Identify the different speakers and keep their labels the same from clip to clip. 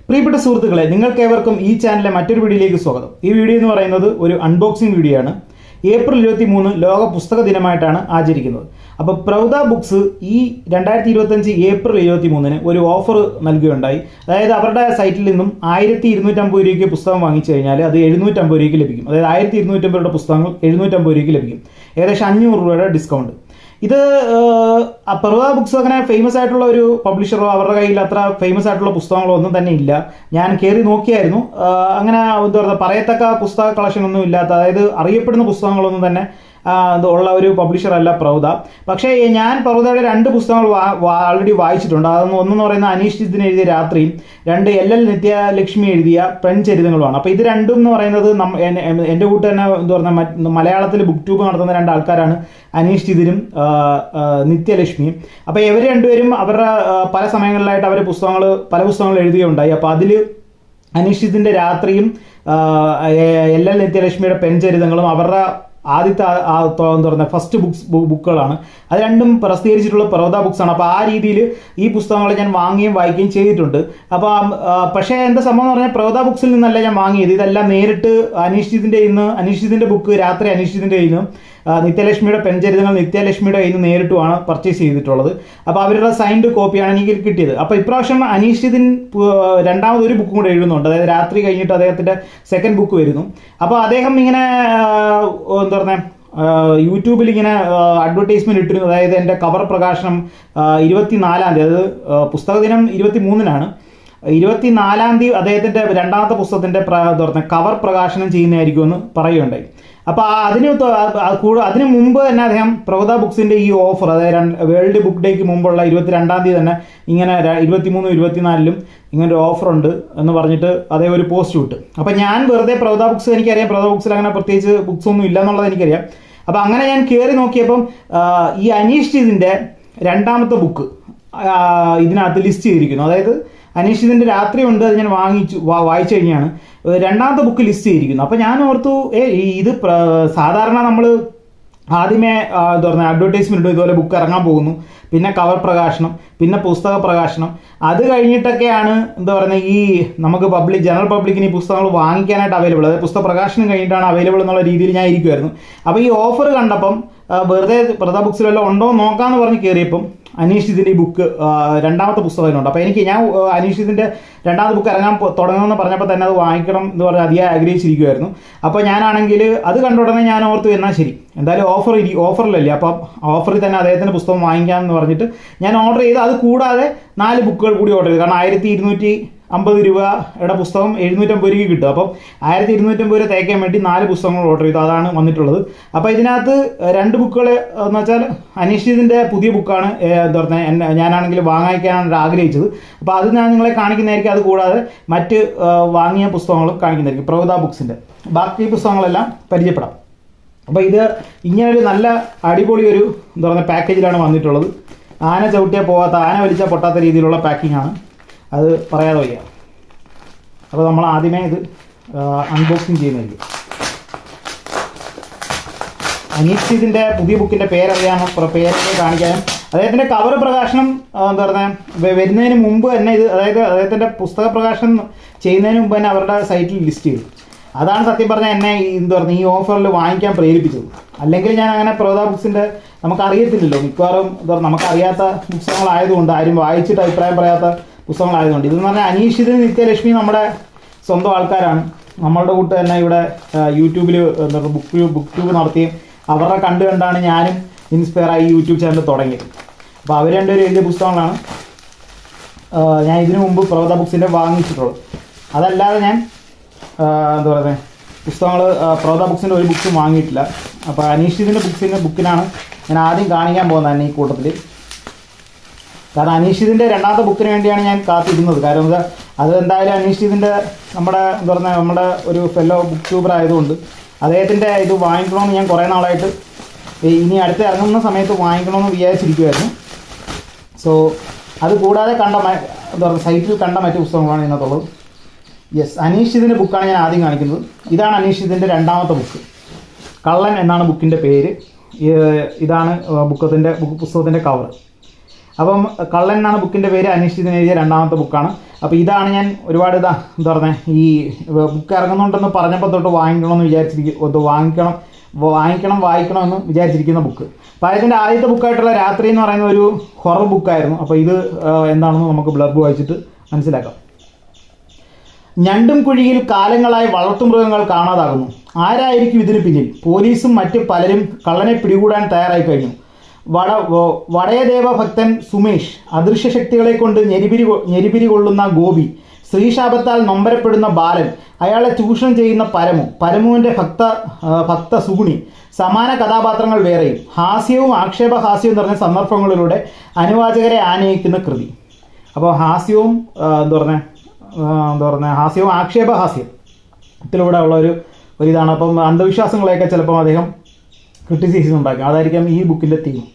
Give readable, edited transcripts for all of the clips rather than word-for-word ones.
Speaker 1: പ്രിയപ്പെട്ട സുഹൃത്തുക്കളെ, നിങ്ങൾക്കേവർക്കും ഈ ചാനലിലെ മറ്റൊരു വീഡിയോയിലേക്ക് സ്വാഗതം. ഈ വീഡിയോ എന്ന് പറയുന്നത് ഒരു അൺബോക്സിംഗ് വീഡിയോ ആണ്. ഏപ്രിൽ 23 ലോക പുസ്തക ദിനമായിട്ടാണ് ആചരിക്കുന്നത്. അപ്പോൾ പ്രൗഢ ബുക്സ് ഈ 2025 ഏപ്രിൽ 23 ഒരു ഓഫർ നൽകുകയുണ്ടായി. അതായത് അവരുടെ സൈറ്റിൽ നിന്നും 1250 രൂപയ്ക്ക് പുസ്തകം വാങ്ങിച്ചു കഴിഞ്ഞാൽ അത് 750 രൂപയ്ക്ക് ലഭിക്കും. അതായത് 1250 രൂപയുടെ പുസ്തകങ്ങൾ 750 രൂപയ്ക്ക് ലഭിക്കും. ഏകദേശം 500 രൂപയുടെ ഡിസ്കൗണ്ട്. ഇത് പ്രൗഢ ബുക്സ് അങ്ങനെ ഫേമസ് ആയിട്ടുള്ള ഒരു പബ്ലിഷറോ അവരുടെ കയ്യിൽ അത്ര ഫേമസ് ആയിട്ടുള്ള പുസ്തകങ്ങളോ ഒന്നും തന്നെ ഇല്ല. ഞാൻ കയറി നോക്കിയായിരുന്നു. അങ്ങനെ എന്താ പറയുക, പറയത്തക്ക പുസ്തക കളക്ഷൻ ഒന്നും ഇല്ലാത്ത, അതായത് അറിയപ്പെടുന്ന പുസ്തകങ്ങളൊന്നും തന്നെ ഉള്ള ഒരു പബ്ലിഷർ അല്ല പ്രൗഢ. പക്ഷേ ഞാൻ പ്രൗഢയുടെ 2 പുസ്തകങ്ങൾ ആൾറെഡി വായിച്ചിട്ടുണ്ട്. അതൊന്ന് ഒന്നെന്ന് പറയുന്ന അനീഷ് ചിത്തിന് എഴുതിയ രാത്രിയും, 2 LL നിത്യലക്ഷ്മി എഴുതിയ പെൺചരിതങ്ങളുമാണ്. അപ്പോൾ ഇത് രണ്ടും എന്ന് പറയുന്നത് എൻ്റെ കൂട്ട് തന്നെ എന്താ പറയുക, മലയാളത്തിൽ ബുക്ക് ട്യൂബ് നടത്തുന്ന 2 ആൾക്കാരാണ്, അനീഷ് ചിതിനും നിത്യലക്ഷ്മിയും. അപ്പോൾ ഇവർ രണ്ടുപേരും അവരുടെ പല സമയങ്ങളിലായിട്ട് അവർ പല പുസ്തകങ്ങൾ എഴുതുകയുണ്ടായി. അപ്പോൾ അതിൽ അനീഷ് ചിതിൻ്റെ രാത്രിയും LL നിത്യലക്ഷ്മിയുടെ പെൺചരിതങ്ങളും അവരുടെ ആദ്യത്തെ എന്താ പറയുക ഫസ്റ്റ് ബുക്കുകളാണ്. അത് രണ്ടും പ്രസിദ്ധീകരിച്ചിട്ടുള്ള പ്രൗഢ ബുക്സാണ്. അപ്പോൾ ആ രീതിയിൽ ഈ പുസ്തകങ്ങൾ ഞാൻ വാങ്ങുകയും വായിക്കുകയും ചെയ്തിട്ടുണ്ട്. അപ്പോൾ പക്ഷേ എന്താ സംഭവം എന്ന് പറഞ്ഞാൽ, പ്രൗഢ ബുക്സിൽ നിന്നല്ല ഞാൻ വാങ്ങിയത്. ഇതെല്ലാം നേരിട്ട് അനീഷ് ചിതിൻ്റെ ബുക്ക് രാത്രി അനീഷ് ചിതിൻ്റെ കയ്യിൽ നിന്നും നിത്യലക്ഷ്മിയുടെ പെൺചരിതങ്ങൾ നിത്യലക്ഷ്മിയുടെ കയ്യിൽ നിന്ന് നേരിട്ടുമാണ് പർച്ചേസ് ചെയ്തിട്ടുള്ളത്. അപ്പോൾ അവരുടെ സൈൻഡ് കോപ്പിയാണ് എനിക്ക് കിട്ടിയത്. അപ്പോൾ ഇപ്രാവശ്യം അനീഷ് ചിതിൻ രണ്ടാമതൊരു ബുക്കും കൂടെ എഴുതുന്നുണ്ട്. അതായത് രാത്രി കഴിഞ്ഞിട്ട് അദ്ദേഹത്തിൻ്റെ സെക്കൻഡ് ബുക്ക് വരുന്നു. അപ്പോൾ അദ്ദേഹം ഇങ്ങനെ എന്താ പറയുക, യൂട്യൂബിൽ ഇങ്ങനെ അഡ്വർടൈസ്മെൻറ്റ് ഇട്ടിരുന്നു. അതായത് എൻ്റെ കവർ പ്രകാശനം 24-ാം തീയതി, അതായത് പുസ്തക ദിനം 23-നാണ്. 24-ാം തീയതി അദ്ദേഹത്തിൻ്റെ രണ്ടാമത്തെ പുസ്തകത്തിൻ്റെ എന്താ പറയുക കവർ പ്രകാശനം ചെയ്യുന്നതായിരിക്കുമെന്ന് പറയുകയുണ്ടായി. അപ്പോൾ അതിന് മുമ്പ് തന്നെ അദ്ദേഹം പ്രൗഢ ബുക്സിൻ്റെ ഈ ഓഫർ, അതായത് വേൾഡ് ബുക്ക് ഡേക്ക് മുമ്പുള്ള 22-ാം തീയതി തന്നെ ഇങ്ങനെ 23, 24-ലും ഇങ്ങനെ ഒരു ഓഫറുണ്ട് എന്ന് പറഞ്ഞിട്ട് അതേ ഒരു പോസ്റ്റ് വിട്ടു. അപ്പോൾ ഞാൻ വെറുതെ പ്രൗഢ ബുക്സ്, എനിക്കറിയാം പ്രൗഢ ബുക്സിൽ അങ്ങനെ പ്രത്യേകിച്ച് ബുക്സ് ഒന്നും ഇല്ല എന്നുള്ളത് എനിക്കറിയാം. അപ്പോൾ അങ്ങനെ ഞാൻ കയറി നോക്കിയപ്പം ഈ അനീഷ് ചിതിൻ്റെ രണ്ടാമത്തെ ബുക്ക് ഇതിനകത്ത് ലിസ്റ്റ് ചെയ്തിരിക്കുന്നു. അതായത് അനീഷ് ചിതിൻ്റെ രാത്രി ഉണ്ട്, അത് ഞാൻ വായിച്ചു കഴിഞ്ഞാണ് രണ്ടാമത്തെ ബുക്ക് ലിസ്റ്റ് ചെയ്തിരിക്കുന്നു. അപ്പോൾ ഞാൻ ഓർത്തു, ഇത് സാധാരണ നമ്മൾ ആദ്യമേ എന്താ പറയുക അഡ്വർടൈസ്മെൻറ്റ് ഇതുപോലെ ബുക്ക് ഇറങ്ങാൻ പോകുന്നു, പിന്നെ കവർ പ്രകാശനം, പിന്നെ പുസ്തക പ്രകാശനം, അത് കഴിഞ്ഞിട്ടൊക്കെയാണ് എന്താ പറയുന്നത് ഈ നമുക്ക് ജനറൽ പബ്ലിക്കിന് ഈ പുസ്തകങ്ങൾ വാങ്ങിക്കാനായിട്ട് അവൈലബിൾ, അതായത് പുസ്തക പ്രകാശനം കഴിഞ്ഞിട്ടാണ് അവൈലബിൾ എന്നുള്ള രീതിയിൽ ഞാൻ ഇരിക്കുമായിരുന്നു. അപ്പോൾ ഈ ഓഫർ കണ്ടപ്പം വെറുതെ പ്രൗഢ ബുക്സിലെല്ലാം ഉണ്ടോ നോക്കാമെന്ന് പറഞ്ഞ് കയറിയപ്പം അനീഷ് ചിതിൻ്റെ ഈ ബുക്ക് രണ്ടാമത്തെ പുസ്തകത്തിനുണ്ട്. അപ്പോൾ ഞാൻ അനീഷ് ചിതിൻ്റെ രണ്ടാമത്തെ ബുക്ക് ഇറങ്ങാൻ തുടങ്ങുമെന്ന് പറഞ്ഞപ്പോൾ തന്നെ അത് വാങ്ങിക്കണം എന്ന് പറഞ്ഞ് അതിയായി ആഗ്രഹിച്ചിരിക്കുമായിരുന്നു. അപ്പോൾ ഞാനാണെങ്കിൽ അത് കണ്ട ഉടനെ ഞാൻ ഓർത്തു, എന്നാൽ ശരി, എന്തായാലും ഓഫറിലല്ലേ, അപ്പോൾ ഓഫറിൽ തന്നെ അദ്ദേഹത്തിൻ്റെ പുസ്തകം വാങ്ങിക്കാമെന്ന് പറഞ്ഞിട്ട് ഞാൻ ഓർഡർ ചെയ്ത്, അത് കൂടാതെ 4 ബുക്കുകൾ കൂടി ഓർഡർ ചെയ്തു. കാരണം 1250 രൂപയുടെ പുസ്തകം 750 രൂപയ്ക്ക് കിട്ടും. അപ്പം 1250 രൂപ തേക്കാൻ വേണ്ടി 4 പുസ്തകങ്ങൾ ഓർഡർ ചെയ്തു. അതാണ് വന്നിട്ടുള്ളത്. അപ്പോൾ ഇതിനകത്ത് 2 ബുക്കുകൾ എന്ന് വെച്ചാൽ അനീഷ് ചിതിൻ്റെ പുതിയ ബുക്കാണ് എന്താ പറയുക ഞാനാണെങ്കിൽ വാങ്ങിക്കാനാണ് ആഗ്രഹിച്ചത്. അപ്പോൾ അത് ഞാൻ നിങ്ങളെ കാണിക്കുന്നതായിരിക്കും. അത് കൂടാതെ മറ്റ് വാങ്ങിയ പുസ്തകങ്ങളും കാണിക്കുന്നതായിരിക്കും. പ്രൗഢ ബുക്സിൻ്റെ ബാക്കി പുസ്തകങ്ങളെല്ലാം പരിചയപ്പെടാം. അപ്പോൾ ഇത് ഇങ്ങനൊരു നല്ല അടിപൊളി ഒരു എന്താ പറയുക പാക്കേജിലാണ് വന്നിട്ടുള്ളത്. ആന ചവിട്ടിയാൽ പോകാത്ത, ആന വലിച്ചാൽ പൊട്ടാത്ത രീതിയിലുള്ള പാക്കിംഗ് ആണ്. അത് പറയാതെ വയ്യ. അപ്പോൾ നമ്മൾ ആദ്യമേ ഇത് അൺബോക്സിങ് ചെയ്യുന്നതായിരിക്കും. അനീഷ് ചിതിൻ്റെ പുതിയ ബുക്കിൻ്റെ പേരൊക്കെ കാണിക്കാനും അദ്ദേഹത്തിൻ്റെ കവർ പ്രകാശനം എന്താ പറയുക വരുന്നതിന് മുമ്പ് തന്നെ ഇത്, അതായത് അദ്ദേഹത്തിൻ്റെ പുസ്തക പ്രകാശനം ചെയ്യുന്നതിന് മുമ്പ് തന്നെ അവരുടെ സൈറ്റിൽ ലിസ്റ്റ് ചെയ്തു. അതാണ് സത്യം പറഞ്ഞാൽ എന്നെ എന്താ പറയുക ഈ ഓഫറിൽ വാങ്ങിക്കാൻ പ്രേരിപ്പിച്ചത്. അല്ലെങ്കിൽ ഞാൻ അങ്ങനെ പ്രൗഢ ബുക്സിൻ്റെ നമുക്കറിയത്തില്ലല്ലോ, മിക്കവാറും എന്താ പറയുക നമുക്കറിയാത്ത പുസ്തകങ്ങളായതുകൊണ്ട്, ആരും വായിച്ചിട്ട് അഭിപ്രായം പറയാത്ത പുസ്തകങ്ങളായതുകൊണ്ട്. ഇതെന്ന് പറഞ്ഞാൽ അനീഷ് ചിതിൻ നിത്യലക്ഷ്മി നമ്മുടെ സ്വന്തം ആൾക്കാരാണ്. നമ്മളുടെ കൂട്ട് തന്നെ ഇവിടെ യൂട്യൂബിൽ എന്താ പറയുക ബുക്ക് ട്യൂബ് നടത്തുകയും അവരുടെ കണ്ടാണ് ഞാനും ഇൻസ്പയർ ആയി യൂട്യൂബ് ചാനൽ തുടങ്ങിയത്. അപ്പോൾ അവർ രണ്ടുപേരും എഴുതിയ പുസ്തകങ്ങളാണ് ഞാൻ ഇതിനു മുമ്പ് പ്രൗഢ ബുക്സിൻ്റെ വാങ്ങിച്ചിട്ടുള്ളത്. അതല്ലാതെ ഞാൻ എന്താ പറയുക പുസ്തകങ്ങൾ പ്രൗഢ ബുക്സിൻ്റെ ഒരു ബുക്കും വാങ്ങിയിട്ടില്ല. അപ്പോൾ അനീഷ് ചിതിൻ്റെ ബുക്കിനാണ് ഞാൻ ആദ്യം കാണിക്കാൻ പോകുന്നത് തന്നെ ഈ കൂട്ടത്തിൽ. കാരണം അനീഷ് ചിതിൻ്റെ രണ്ടാമത്തെ ബുക്കിന് വേണ്ടിയാണ് ഞാൻ കാത്തിരുന്നത്. കാരണം അത് എന്തായാലും അനീഷ് ചിതിൻ്റെ നമ്മുടെ എന്താ പറയുക നമ്മുടെ ഒരു ഫെല്ലോ ബുക്ക് ട്യൂബർ ആയതുകൊണ്ട് അദ്ദേഹത്തിൻ്റെ ഇത് വാങ്ങിക്കണമെന്ന് ഞാൻ കുറേ നാളായിട്ട് ഇനി അടുത്ത് ഇറങ്ങുന്ന സമയത്ത് വാങ്ങിക്കണമെന്ന് വിചാരിച്ചിരിക്കുമായിരുന്നു. സോ അത് കൂടാതെ എന്താ പറയുക സൈറ്റിൽ കണ്ട മറ്റു പുസ്തകങ്ങളാണ് ഇതിനകത്തുള്ളത്. യെസ്, അനീഷ് ചിതിൻ്റെ ബുക്കാണ് ഞാൻ ആദ്യം കാണിക്കുന്നത്. ഇതാണ് അനീഷ് ചിതിൻ്റെ രണ്ടാമത്തെ ബുക്ക്. കള്ളൻ എന്നാണ് ബുക്കിൻ്റെ പേര്. ഇതാണ് പുസ്തകത്തിൻ്റെ കവർ. അപ്പം കള്ളൻ എന്നാണ് ബുക്കിൻ്റെ പേര്. അനീഷ് ചിതിൻ എഴുതിയ രണ്ടാമത്തെ ബുക്കാണ്. അപ്പോൾ ഇതാണ് ഞാൻ ഒരുപാട് എന്താ പറഞ്ഞത്, ഈ ബുക്ക് ഇറങ്ങുന്നുണ്ടെന്ന് പറഞ്ഞപ്പോൾ തൊട്ട് വായിക്കണമെന്ന് വിചാരിച്ചിരിക്കുന്ന ബുക്ക്. അപ്പോൾ അതിൻ്റെ ആദ്യത്തെ ബുക്കായിട്ടുള്ള രാത്രി എന്ന് പറയുന്ന ഒരു ഹൊറർ ബുക്കായിരുന്നു. അപ്പോൾ ഇത് എന്താണെന്ന് നമുക്ക് ബ്ലർബ് വായിച്ചിട്ട് മനസ്സിലാക്കാം. ഞണ്ടും കുഴിയിൽ കാലങ്ങളായി വളർത്തുമൃഗങ്ങൾ കാണാതാകുന്നു. ആരായിരിക്കും ഇതിന് പിന്നിൽ? പോലീസും മറ്റ് പലരും കള്ളനെ പിടികൂടാൻ തയ്യാറായി കഴിഞ്ഞു. വടയദേവ ഭക്തൻ സുമേഷ്, അദൃശ്യ ശക്തികളെ കൊണ്ട് ഞെരിപിരി കൊള്ളുന്ന ഗോപി, സ്ത്രീശാപത്താൽ നൊമ്പരപ്പെടുന്ന ബാലൻ, അയാളെ ചൂഷണം ചെയ്യുന്ന പരമുവിൻ്റെ ഭക്ത സുഗുണി, സമാന കഥാപാത്രങ്ങൾ വേറെയും. ഹാസ്യവും ആക്ഷേപഹാസ്യവും നിറഞ്ഞ സന്ദർഭങ്ങളിലൂടെ അനുവാചകരെ ആനയിക്കുന്ന കൃതി. അപ്പോൾ ഹാസ്യവും ഹാസ്യവും ആക്ഷേപഹാസ്യത്തിലൂടെ ഉള്ള ഒരു ഇതാണ്. അപ്പം അന്ധവിശ്വാസങ്ങളെയൊക്കെ ചിലപ്പോൾ അദ്ദേഹം ക്രിട്ടിസൈസ് ഉണ്ടാക്കും. അതായിരിക്കാം ഈ ബുക്കിൻ്റെ തീം.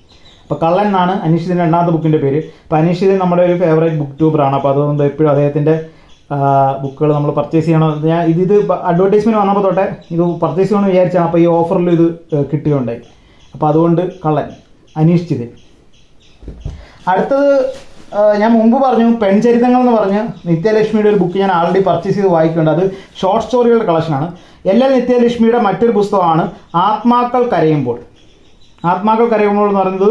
Speaker 1: അപ്പോൾ കള്ളൻ എന്നാണ് അനീഷിതിൻ്റെ രണ്ടാമത്തെ ബുക്കിൻ്റെ പേര്. അപ്പോൾ അനീഷിത് നമ്മുടെ ഒരു ഫേവറേറ്റ് ബുക്ക് ട്യൂബറാണ്. അപ്പോൾ അതുകൊണ്ട് എപ്പോഴും അദ്ദേഹത്തിൻ്റെ ബുക്കുകൾ നമ്മൾ പർച്ചേസ് ചെയ്യണം. ഞാൻ ഇത് അഡ്വർടൈസ്മെൻറ്റ് വന്നപ്പോൾ തൊട്ടേ ഇത് പർച്ചേസ് ചെയ്യണമെന്ന് വിചാരിച്ചാൽ അപ്പോൾ ഈ ഓഫറിൽ ഇത് കിട്ടുകയുണ്ടായി. അപ്പോൾ അതുകൊണ്ട് കള്ളൻ അനീഷ് ചിതിൻ. അടുത്തത് ഞാൻ മുമ്പ് പറഞ്ഞു പെൺചരിതങ്ങൾ എന്ന് പറഞ്ഞ് നിത്യലക്ഷ്മിയുടെ ഒരു ബുക്ക് ഞാൻ ആൾറെഡി പർച്ചേസ് ചെയ്ത് വായിക്കുന്നുണ്ട്. അത് ഷോർട്ട് സ്റ്റോറികളുടെ കളക്ഷനാണ്. നിത്യലക്ഷ്മിയുടെ മറ്റൊരു പുസ്തകമാണ് ആത്മാക്കൾ കരയുമ്പോൾ. ആത്മാക്കൾ കരയുമ്പോൾ എന്ന് പറയുന്നത്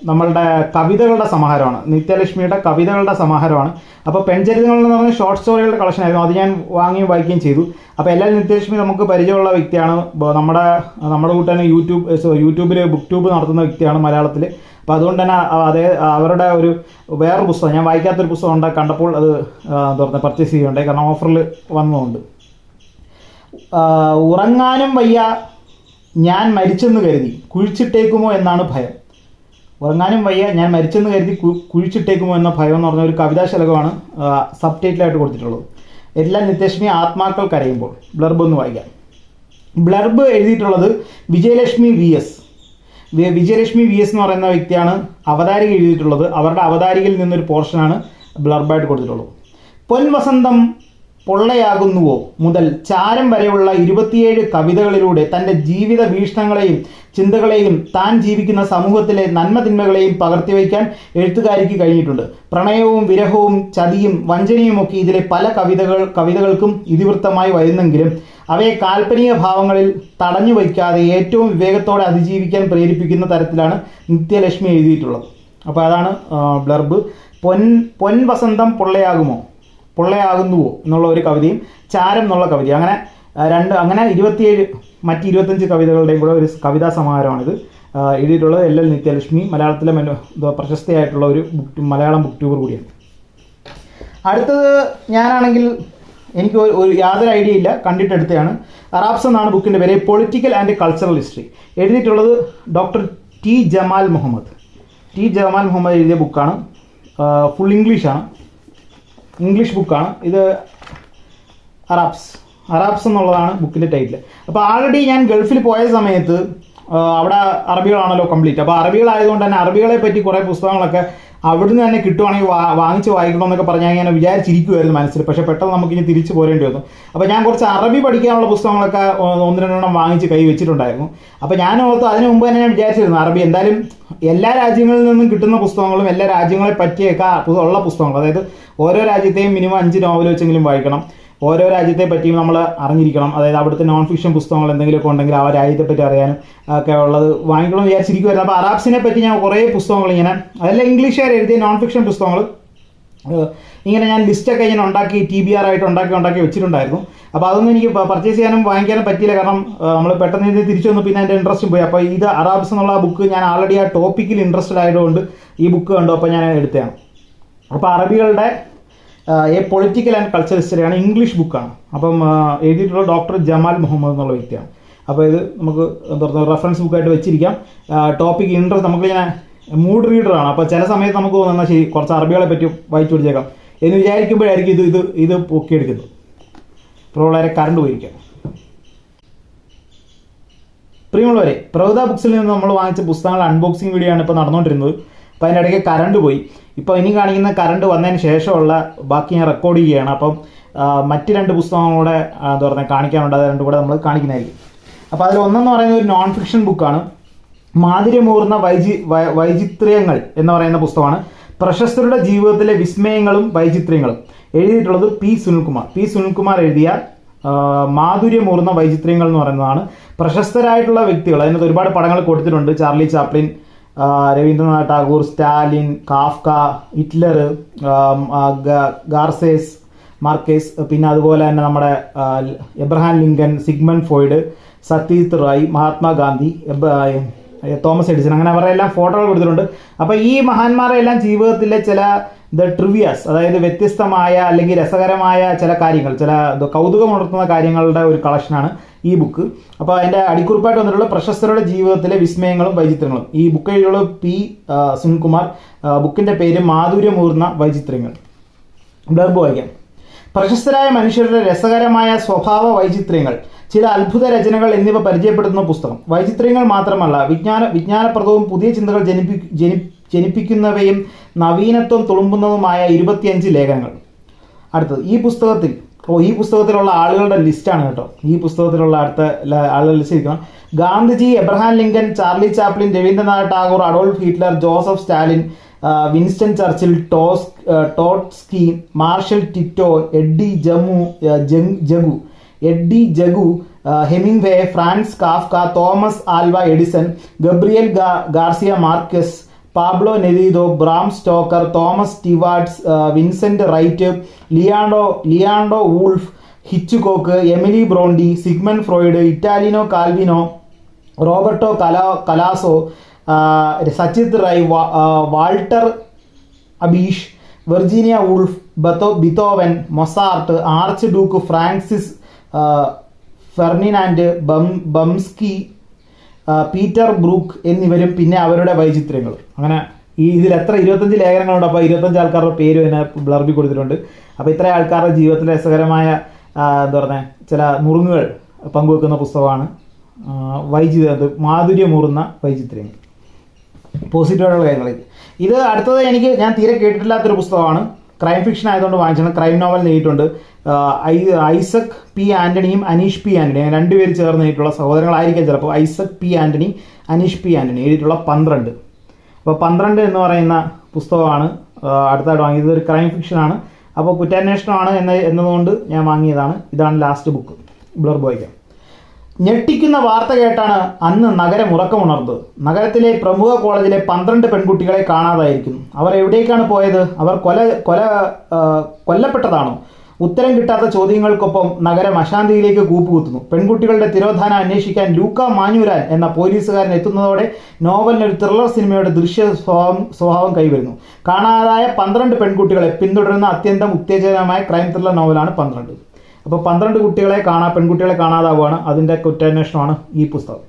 Speaker 1: നമ്മളുടെ കവിതകളുടെ സമാഹാരമാണ്. നിത്യലക്ഷ്മിയുടെ കവിതകളുടെ സമാഹാരമാണ്. അപ്പോൾ പെൺചരിതങ്ങൾ എന്ന് പറഞ്ഞ ഷോർട്ട് സ്റ്റോറികളുടെ കളക്ഷനായിരുന്നു. അത് ഞാൻ വാങ്ങിയും ചെയ്തു. അപ്പോൾ നിത്യലക്ഷ്മി നമുക്ക് പരിചയമുള്ള വ്യക്തിയാണ്. നമ്മുടെ കൂട്ടുതന്നെ യൂട്യൂബിൽ ബുക്ക് ട്യൂബ് നടത്തുന്ന വ്യക്തിയാണ് മലയാളത്തിൽ. അപ്പോൾ അതുകൊണ്ട് തന്നെ അവരുടെ വേറൊരു പുസ്തകം ഞാൻ വായിക്കാത്തൊരു പുസ്തകം കണ്ടപ്പോൾ അത് പർച്ചേസ് ചെയ്യുകയുണ്ടായി. കാരണം ഓഫറിൽ വന്നതുകൊണ്ട്. ഉറങ്ങാനും വയ്യ ഞാൻ മരിച്ചെന്ന് കരുതി കുഴിച്ചിട്ടേക്കുമോ എന്നാണ് ഭയം. ഉറങ്ങാനും വയ്യ ഞാൻ മരിച്ചെന്ന് കരുതി കുഴിച്ചിട്ടേക്കുമോ എന്ന ഭയം എന്ന് പറഞ്ഞ ഒരു കവിതാശലകമാണ് സബ് ടൈറ്റിലായിട്ട് കൊടുത്തിട്ടുള്ളത്. നിത്യലക്ഷ്മി ആത്മാക്കൾ കരയുമ്പോൾ. ബ്ലർബ് ഒന്ന് വായിക്കാം. ബ്ലർബ് എഴുതിയിട്ടുള്ളത് വിജയലക്ഷ്മി വി എസ് എന്ന് പറയുന്ന വ്യക്തിയാണ് അവതാരിക എഴുതിയിട്ടുള്ളത്. അവരുടെ അവതാരികയിൽ നിന്നൊരു പോർഷനാണ് ബ്ലർബായിട്ട് കൊടുത്തിട്ടുള്ളത്. പൊൻവസന്തം പൊള്ളയാകുന്നുവോ മുതൽ ചാരം വരെയുള്ള 27 കവിതകളിലൂടെ തൻ്റെ ജീവിത വീക്ഷണങ്ങളെയും ചിന്തകളെയും താൻ ജീവിക്കുന്ന സമൂഹത്തിലെ നന്മതിന്മകളെയും പകർത്തിവയ്ക്കാൻ എഴുത്തുകാരിക്ക് കഴിഞ്ഞിട്ടുണ്ട്. പ്രണയവും വിരഹവും ചതിയും വഞ്ചനയുമൊക്കെ ഇതിലെ പല കവിതകൾക്കും ഇതിവൃത്തമായി വരുന്നെങ്കിലും അവയെ കാൽപ്പനിക ഭാവങ്ങളിൽ തടഞ്ഞു വയ്ക്കാതെ ഏറ്റവും വിവേകത്തോടെ അതിജീവിക്കാൻ പ്രേരിപ്പിക്കുന്ന തരത്തിലാണ് നിത്യലക്ഷ്മി എഴുതിയിട്ടുള്ളത്. അപ്പോൾ അതാണ് ബ്ലർബ്. പൊൻവസന്തം പൊള്ളയാകുന്നുവോ എന്നുള്ള ഒരു കവിതയും ചാരം എന്നുള്ള കവിതയും അങ്ങനെ 25 കവിതകളുടെയും കൂടെ ഒരു കവിതാ സമാഹാരമാണിത് എഴുതിയിട്ടുള്ളത്. നിത്യലക്ഷ്മി മലയാളത്തിലെ പ്രശസ്തയായിട്ടുള്ള ഒരു മലയാളം ബുക്ക് ട്യൂബർ കൂടിയാണ്. അടുത്തത് ഞാനാണെങ്കിൽ എനിക്ക് യാതൊരു ഐഡിയ ഇല്ല, കണ്ടിട്ടെടുത്തതാണ്. അറാബ്സ് എന്നാണ് ബുക്കിൻ്റെ പേര്. Political and cultural history. എഴുതിയിട്ടുള്ളത് ഡോക്ടർ ടി ജമാൽ മുഹമ്മദ് എഴുതിയ ബുക്കാണ്. ഫുൾ ഇംഗ്ലീഷ് ബുക്കാണ് ഇത്. അറാബ്സ് എന്നുള്ളതാണ് ബുക്കിൻ്റെ ടൈറ്റിൽ. അപ്പോൾ ആൾറെഡി ഞാൻ ഗൾഫിൽ പോയ സമയത്ത് അവിടെ അറബികളാണല്ലോ കംപ്ലീറ്റ്. അപ്പോൾ അറബികളായതുകൊണ്ട് തന്നെ അറബികളെ പറ്റി കുറേ പുസ്തകങ്ങളൊക്കെ അവിടുന്ന് തന്നെ കിട്ടുവാണെങ്കിൽ വാങ്ങിച്ച് വായിക്കണമെന്നൊക്കെ പറഞ്ഞാൽ ഞാൻ വിചാരിച്ചിരിക്കുമായിരുന്നു മനസ്സിൽ. പക്ഷേ പെട്ടെന്ന് നമുക്കിനി തിരിച്ചു പോരേണ്ടി വന്നു. അപ്പോൾ ഞാൻ കുറച്ച് അറബി പഠിക്കാനുള്ള പുസ്തകങ്ങളൊക്കെ 1-2 വാങ്ങിച്ച് കൈ വെച്ചിട്ടുണ്ടായിരുന്നു. അപ്പോൾ ഞാൻ ഓർത്ത് അതിന് മുമ്പ് തന്നെ ഞാൻ വിചാരിച്ചിരുന്നു അറബി എന്തായാലും എല്ലാ രാജ്യങ്ങളിൽ നിന്നും കിട്ടുന്ന പുസ്തകങ്ങളും എല്ലാ രാജ്യങ്ങളെ പറ്റിയൊക്കെ ഉള്ള പുസ്തകങ്ങൾ, അതായത് ഓരോ രാജ്യത്തെയും മിനിമം 5 നോവൽ വെച്ചെങ്കിലും വായിക്കണം. ഓരോ രാജ്യത്തെ പറ്റിയും നമ്മൾ അറിഞ്ഞിരിക്കണം. അതായത് അവിടുത്തെ നോൺ ഫിക്ഷൻ പുസ്തകങ്ങൾ എന്തെങ്കിലുമൊക്കെ ഉണ്ടെങ്കിൽ ആ രാജ്യത്തെ പറ്റി അറിയാനും ഒക്കെ ഉള്ളത് വാങ്ങിക്കണം വിചാരിച്ചിരിക്കുമായിരുന്നു. അപ്പോൾ അറാബ്സിനെ പറ്റി ഞാൻ കുറേ പുസ്തകങ്ങൾ ഇങ്ങനെ, അതെല്ലാം ഇംഗ്ലീഷുകാർ എഴുതിയ നോൺ ഫിക്ഷൻ പുസ്തകങ്ങൾ ഇങ്ങനെ ഞാൻ ലിസ്റ്റൊക്കെ ഇങ്ങനെ ഉണ്ടാക്കി TBR ആയിട്ട് ഉണ്ടാക്കി വെച്ചിട്ടുണ്ടായിരുന്നു. അപ്പോൾ അതൊന്നും എനിക്ക് പർച്ചേസ് ചെയ്യാനും വാങ്ങിക്കാനും പറ്റിയില്ല. കാരണം നമ്മൾ പെട്ടെന്ന് ഇത് തിരിച്ചു വന്നു, പിന്നെ എൻ്റെ ഇൻട്രസ്റ്റും പോയി. അപ്പോൾ ഇത് അറാബ്സ് എന്നുള്ള ബുക്ക് ഞാൻ ആൾറെഡി ആ ടോപ്പിക്കിൽ ഇൻട്രസ്റ്റഡ് ആയതുകൊണ്ട് ഈ ബുക്ക് കണ്ടു, അപ്പോൾ ഞാൻ എടുത്തതാണ്. അപ്പോൾ അറബികളുടെ പൊളിറ്റിക്കൽ ആൻഡ് കൾച്ചർ ഹിസ്റ്ററിയാണ്, ഇംഗ്ലീഷ് ബുക്കാണ്. അപ്പം എഴുതിയിട്ടുള്ള ഡോക്ടർ ജമാൽ മുഹമ്മദ് എന്നുള്ള വ്യക്തിയാണ്. അപ്പോൾ ഇത് നമുക്ക് എന്താ പറയുക റെഫറൻസ് ബുക്കായിട്ട് വെച്ചിരിക്കാം. ടോപ്പിക് ഇൻട്രസ്റ്റ് നമുക്കിങ്ങനെ മൂഡ് റീഡറാണ്. അപ്പോൾ ചില സമയത്ത് നമുക്ക് തോന്നുന്ന ശരി കുറച്ച് അറബികളെ പറ്റി വായിച്ചു പിടിച്ചേക്കാം എന്ന് വിചാരിക്കുമ്പോഴായിരിക്കും ഇത് പൊക്കിയെടുക്കുന്നത്. ഇപ്പോൾ വളരെ കറണ്ട് പോയിരിക്കാം. പ്രിയമുള്ളവരെ, പ്രൗഢ ബുക്സിൽ നിന്ന് നമ്മൾ വാങ്ങിച്ച പുസ്തകങ്ങൾ അൺബോക്സിംഗ് വീഡിയോ ആണ് ഇപ്പോൾ നടന്നുകൊണ്ടിരുന്നത്. അപ്പോൾ അതിൻ്റെ ഇടയ്ക്ക് കറണ്ട് പോയി. ഇപ്പോൾ ഇനി കാണിക്കുന്ന കറണ്ട് വന്നതിന് ശേഷമുള്ള ബാക്കി ഞാൻ റെക്കോർഡ് ചെയ്യുകയാണ്. അപ്പം മറ്റ് 2 പുസ്തകങ്ങളൂടെ എന്താ പറയുക കാണിക്കാനുണ്ട്. അത് 2 കൂടെ നമ്മൾ കാണിക്കുന്നതായിരിക്കും. അപ്പോൾ അതിൽ ഒന്നെന്ന് പറയുന്നത് ഒരു നോൺ ഫിക്ഷൻ ബുക്കാണ്. മാധുര്യമൂർന്ന വൈചിത്ര്യങ്ങൾ എന്ന് പറയുന്ന പുസ്തകമാണ്. പ്രശസ്തരുടെ ജീവിതത്തിലെ വിസ്മയങ്ങളും വൈചിത്ര്യങ്ങളും. എഴുതിയിട്ടുള്ളത് പി സുനിൽകുമാർ എഴുതിയ മാധുര്യമൂർന്ന വൈചിത്ര്യങ്ങൾ എന്ന് പറയുന്നതാണ്. പ്രശസ്തരായിട്ടുള്ള വ്യക്തികൾ അതിനകത്ത് ഒരുപാട് പടങ്ങൾ കൊടുത്തിട്ടുണ്ട്. Charlie Chaplin, Rabindranath Tagore, Stalin, Kafka, Hitler, ഗാർസേസ് Marquez, പിന്നെ അതുപോലെ തന്നെ നമ്മുടെ Abraham Lincoln, Sigmund Freud, Satyajit Rai, Mahatma Gandhi, Thomas Edison, അങ്ങനെ അവരുടെ എല്ലാം ഫോട്ടോകൾ കൊടുത്തിട്ടുണ്ട്. അപ്പോൾ ഈ മഹാന്മാരുടെ എല്ലാം ജീവിതത്തിലെ ചില ട്രിവിയാസ്, അതായത് വ്യത്യസ്തമായ അല്ലെങ്കിൽ രസകരമായ ചില കാര്യങ്ങൾ, ചില കൗതുകമുണർത്തുന്ന കാര്യങ്ങളുടെ ഒരു കളക്ഷനാണ് ഈ ബുക്ക്. അപ്പോൾ അതിൻ്റെ അടിക്കുറിപ്പായിട്ട് വന്നിട്ടുള്ള പ്രശസ്തരുടെ ജീവിതത്തിലെ വിസ്മയങ്ങളും വൈചിത്രങ്ങളും. ഈ ബുക്ക് എഴുതിയുള്ള പി സുനിൽകുമാർ. ബുക്കിൻ്റെ പേര് മാധുര്യമൂർന്ന വൈചിത്രങ്ങൾ. ബ്ലർബ് വായിക്കാം. പ്രശസ്തരായ മനുഷ്യരുടെ രസകരമായ സ്വഭാവ വൈചിത്ര്യങ്ങൾ, ചില അത്ഭുത രചനകൾ എന്നിവ പരിചയപ്പെടുത്തുന്ന പുസ്തകം. വൈചിത്ര്യങ്ങൾ മാത്രമല്ല, വിജ്ഞാനപ്രദവും പുതിയ ചിന്തകൾ ജനിപ്പിക്കുന്നവയും നവീനത്വം തുളുമ്പുന്നതുമായ 25 ലേഖനങ്ങൾ. അടുത്തത് ഈ പുസ്തകത്തിലുള്ള ആളുകളുടെ ലിസ്റ്റാണ് കേട്ടോ. ഈ പുസ്തകത്തിലുള്ള അടുത്ത ആളുകളുടെ ലിസ്റ്റ് ഇരിക്കണം. Gandhiji, Abraham Lincoln, Charlie Chaplin, Rabindranath Tagore, Adolf Hitler, Joseph Stalin, Winston Churchill, Trotsky, Marshal Tito, എഡ്ഡി ജഗു, Hemingway, Franz Kafka, Thomas Alva Edison, Gabriel Garcia Marquez, Pablo Neruda, Bram Stoker, Thomas സ്റ്റിവാർട്സ്, Vincent Wright, Leonard Woolf, Hitchcock, Emily Bronte, Sigmund Freud, Italo Calvino, Roberto Calasso, Satyajit Ray, Walter Abish, Virginia Woolf, Beethoven, Mozart, Archduke Francis Ferdinand, ബംസ്കി, Peter Brook എന്നിവരും പിന്നെ അവരുടെ വൈചിത്ര്യങ്ങൾ. അങ്ങനെ ഇതിൽ എത്ര 25 ലേഖനങ്ങളുണ്ട്. അപ്പോൾ 25 ആൾക്കാരുടെ പേര് ഇതിനെ ബ്ലർബി കൊടുത്തിട്ടുണ്ട്. അപ്പോൾ ഇത്ര ആൾക്കാരുടെ ജീവിതത്തിലെ രസകരമായ എന്താ പറയുക ചില നുറുങ്ങുകൾ പങ്കുവെക്കുന്ന പുസ്തകമാണ് മാധുര്യമൂർന്ന വൈചിത്ര്യങ്ങൾ. പോസിറ്റീവായിട്ടുള്ള കാര്യങ്ങളിലേക്ക് ഇത് അടുത്തത് ഞാൻ തീരെ കേട്ടിട്ടില്ലാത്തൊരു പുസ്തകമാണ്. ക്രൈം ഫിക്ഷൻ ആയതുകൊണ്ട് വാങ്ങിച്ചാണ്. ക്രൈം നോവൽ നേടിയിട്ടുണ്ട്. ഐസക് പി ആൻ്റണിയും അനീഷ് പി ആൻ്റണി, രണ്ടുപേര് ചേർന്ന് നേരിട്ടുള്ള സഹോദരങ്ങളായിരിക്കാം ചിലപ്പോൾ. ഐസക് പി ആൻ്റണി, അനീഷ് പി ആൻ്റണി എഴുതിയിട്ടുള്ള 12. അപ്പോൾ 12 എന്ന് പറയുന്ന പുസ്തകമാണ് അടുത്തായിട്ട് വാങ്ങിയത്. ഇതൊരു ക്രൈം ഫിക്ഷനാണ്. അപ്പോൾ കുറ്റാന്വേഷണമാണ് എന്നതുകൊണ്ട് ഞാൻ വാങ്ങിയതാണ്. ഇതാണ് ലാസ്റ്റ് ബുക്ക്. ബ്ലർബ് വായിക്കാം. ഞെട്ടിക്കുന്ന വാർത്ത കേട്ടാണ് അന്ന് നഗരം ഉറക്കമുണർന്നത്. നഗരത്തിലെ പ്രമുഖ കോളേജിലെ 12 പെൺകുട്ടികളെ കാണാതായിരിക്കുന്നു. അവർ എവിടേക്കാണ് പോയത്? അവർ കൊല്ലപ്പെട്ടതാണോ? ഉത്തരം കിട്ടാത്ത ചോദ്യങ്ങൾക്കൊപ്പം നഗരം അശാന്തിയിലേക്ക് കൂപ്പുകുത്തുന്നു. പെൺകുട്ടികളുടെ തിരോധാനം അന്വേഷിക്കാൻ ലൂക്ക മാഞ്ഞൂരാൻ എന്ന പോലീസുകാരൻ എത്തുന്നതോടെ നോവലിനൊരു ത്രില്ലർ സിനിമയുടെ ദൃശ്യ സ്വഭാവം കൈവരുന്നു. കാണാതായ 12 പെൺകുട്ടികളെ പിന്തുടരുന്ന അത്യന്തം ഉത്തേജകമായ ക്രൈം ത്രില്ലർ നോവലാണ് 12. അപ്പോൾ 12 പെൺകുട്ടികളെ കാണാതാവുകയാണ്. അതിൻ്റെ കുറ്റാന്വേഷണമാണ് ഈ പുസ്തകം.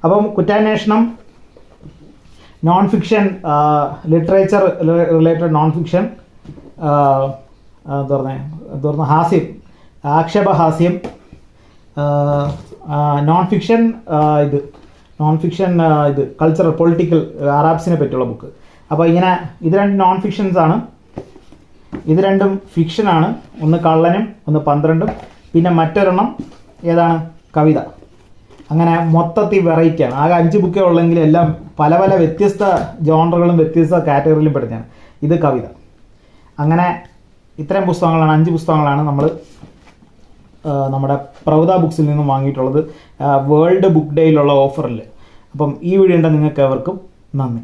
Speaker 1: അപ്പം കുറ്റാന്വേഷണം, non fiction, literature related non fiction, എന്താ പറഞ്ഞ ഹാസ്യം, ആക്ഷേപഹാസ്യം, നോൺ ഫിക്ഷൻ കൾച്ചറൽ പൊളിറ്റിക്കൽ അറാബ്സിനെ പറ്റിയുള്ള ബുക്ക്. അപ്പോൾ ഇങ്ങനെ ഇത് 2 നോൺ ഫിക്ഷൻസ് ആണ്. ഇത് 2 ഫിക്ഷനാണ്. ഒന്ന് കള്ളനും ഒന്ന് 12. പിന്നെ മറ്റൊരെണ്ണം ഏതാണ്? കവിത. അങ്ങനെ മൊത്തത്തിൽ വെറൈറ്റിയാണ്. ആകെ 5 ബുക്കേ ഉള്ളെങ്കിൽ എല്ലാം പല പല വ്യത്യസ്ത ജോണറുകളും വ്യത്യസ്ത കാറ്റഗറിയിലും പെടുന്നതാണ്. ഇത് കവിത. അങ്ങനെ ഇത്രയും പുസ്തകങ്ങളാണ്, 5 പുസ്തകങ്ങളാണ് നമ്മൾ നമ്മുടെ പ്രൗദ ബുക്സിൽ നിന്നും വാങ്ങിയിട്ടുള്ളത് വേൾഡ് ബുക്ക് ഡേയിലുള്ള ഓഫറിൽ. അപ്പം ഈ വീഡിയോ ഉണ്ട്. നിങ്ങൾക്ക് എവർക്കും നന്ദി.